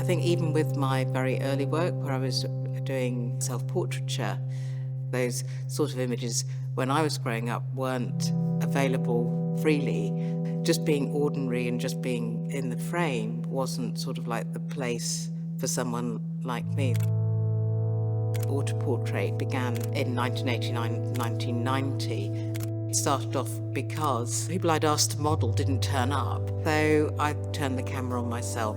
I think even with my very early work, where I was doing self-portraiture, those sort of images when I was growing up weren't available freely. Just being ordinary and just being in the frame wasn't sort of like the place for someone like me. Autoportrait began in 1989, 1990. It started off because people I'd asked to model didn't turn up, so I turned the camera on myself.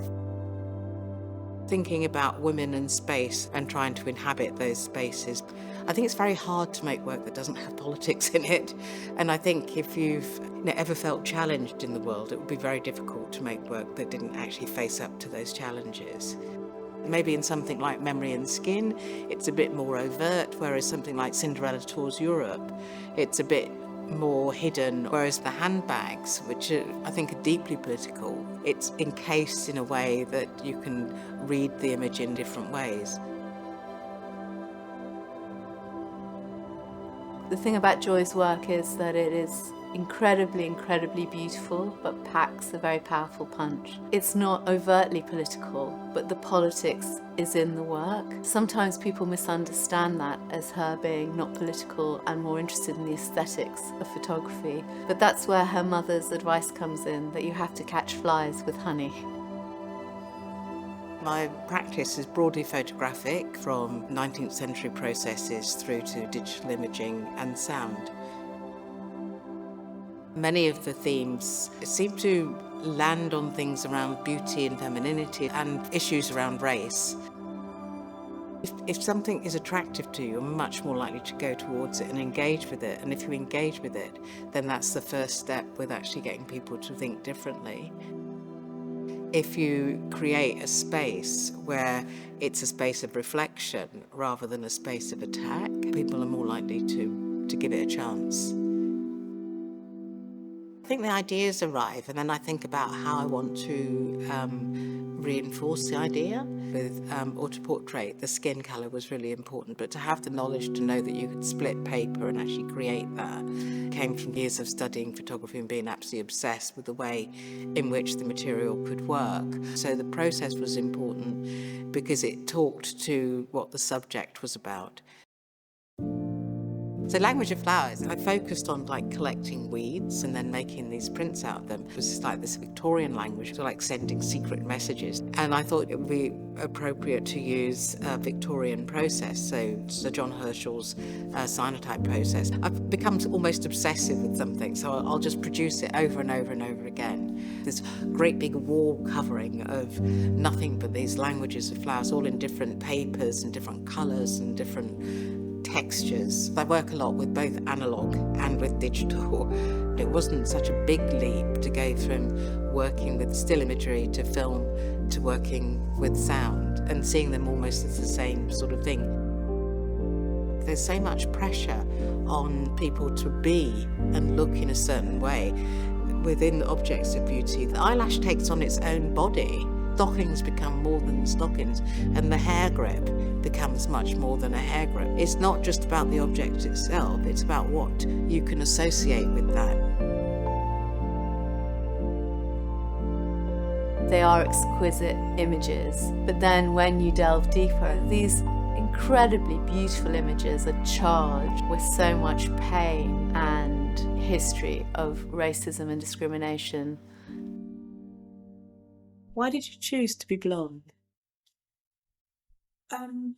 Thinking about women and space and trying to inhabit those spaces, I think it's very hard to make work that doesn't have politics in it. And I think if you've ever felt challenged in the world, it would be very difficult to make work that didn't actually face up to those challenges. Maybe in something like Memory and Skin, it's a bit more overt, whereas something like Cinderella Tours Europe, it's a bit more hidden, whereas the handbags, which I think are deeply political, it's encased in a way that you can read the image in different ways. The thing about Joy's work is that it is incredibly, incredibly beautiful, but packs a very powerful punch. It's not overtly political, but the politics is in the work. Sometimes people misunderstand that as her being not political and more interested in the aesthetics of photography. But that's where her mother's advice comes in, that you have to catch flies with honey. My practice is broadly photographic, from 19th century processes through to digital imaging and sound. Many of the themes seem to land on things around beauty and femininity and issues around race. If something is attractive to you, you're much more likely to go towards it and engage with it. And if you engage with it, then that's the first step with actually getting people to think differently. If you create a space where it's a space of reflection rather than a space of attack, people are more likely to give it a chance. I think the ideas arrive, and then I think about how I want to reinforce the idea. With autoportrait, the skin colour was really important, but to have the knowledge to know that you could split paper and actually create that came from years of studying photography and being absolutely obsessed with the way in which the material could work. So the process was important because it talked to what the subject was about. So Language of Flowers, I focused on collecting weeds and then making these prints out of them. It was like this Victorian language, so like sending secret messages. And I thought it would be appropriate to use a Victorian process, so Sir John Herschel's cyanotype process. I've become almost obsessive with something, so I'll just produce it over and over and over again. This great big wall covering of nothing but these languages of flowers, all in different papers and different colours and different textures. I work a lot with both analogue and with digital. It wasn't such a big leap to go from working with still imagery to film to working with sound and seeing them almost as the same sort of thing. There's so much pressure on people to be and look in a certain way within objects of beauty. The eyelash takes on its own body. Stockings become more than stockings, and the hair grip becomes much more than a hair grip. It's not just about the object itself, it's about what you can associate with that. They are exquisite images, but then when you delve deeper, these incredibly beautiful images are charged with so much pain and history of racism and discrimination. Why did you choose to be blonde?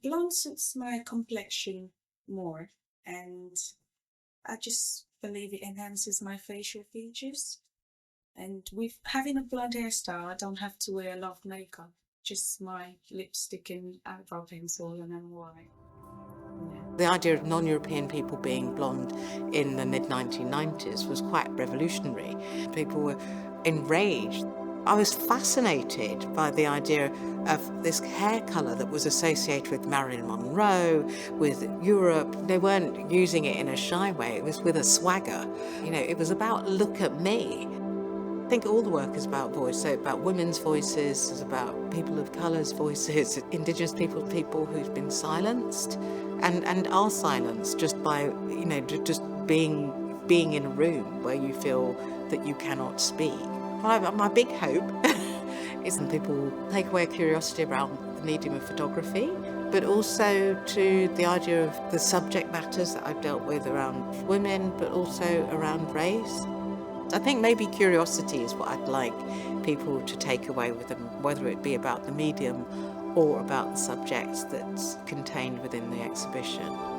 Blonde suits my complexion more, and I just believe it enhances my facial features. And with having a blonde hairstyle, I don't have to wear a lot of makeup, just my lipstick and eyebrow pencil, and I'm white. Yeah. The idea of non-European people being blonde in the mid-1990s was quite revolutionary. People were enraged. I was fascinated by the idea of this hair colour that was associated with Marilyn Monroe, with Europe. They weren't using it in a shy way, it was with a swagger. You know, it was about look at me. I think all the work is about voice, so about women's voices, it's about people of colour's voices, Indigenous people, people who've been silenced and are silenced just by, you know, just being in a room where you feel that you cannot speak. My big hope is that people take away a curiosity around the medium of photography, but also to the idea of the subject matters that I've dealt with around women, but also around race. I think maybe curiosity is what I'd like people to take away with them, whether it be about the medium or about the subjects that's contained within the exhibition.